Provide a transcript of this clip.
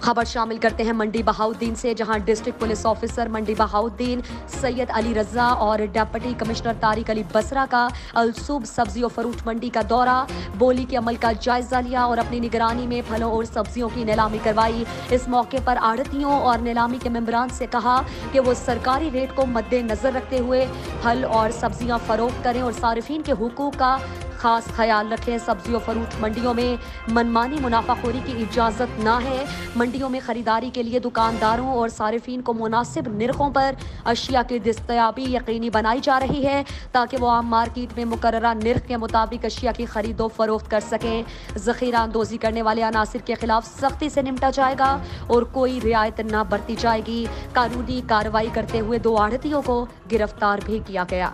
खबर शामिल करते हैं मंडी बहाउद्दीन से, जहां डिस्ट्रिक्ट पुलिस ऑफिसर मंडी बहाउद्दीन सैयद अली रजा और डिप्टी कमिश्नर तारिक अली बसरा का अलसूब सब्जी और फरूट मंडी का दौरा, बोली के अमल का जायजा लिया और अपनी निगरानी में फलों और सब्जियों की नीलामी करवाई। इस मौके पर आढ़तियों और नीलामी के मेंबरान से कहा कि वो सरकारी रेट को मद्देनजर रखते हुए फल और सब्जियां फरोख्त करें और सारिफीन के हुकूक का खास ख्याल रखें। सब्जी और फरूट मंडियों में मनमानी मुनाफाखोरी की इजाज़त ना है। मंडियों में खरीदारी के लिए दुकानदारों और सारिफीन को मुनासिब निर्खों पर अशिया की दस्तयाबी यकीनी बनाई जा रही है ताकि वो आम मार्केट में मुकर्ररा निर्ख के मुताबिक अशिया की खरीदो फरोख्त कर सकें। ज़ख़ीरा अंदोज़ी करने वाले अनासिर के खिलाफ सख्ती से निपटा जाएगा और कोई रियायत न बरती जाएगी। कानूनी कार्रवाई करते हुए 2 आढ़तियों को गिरफ्तार भी किया गया।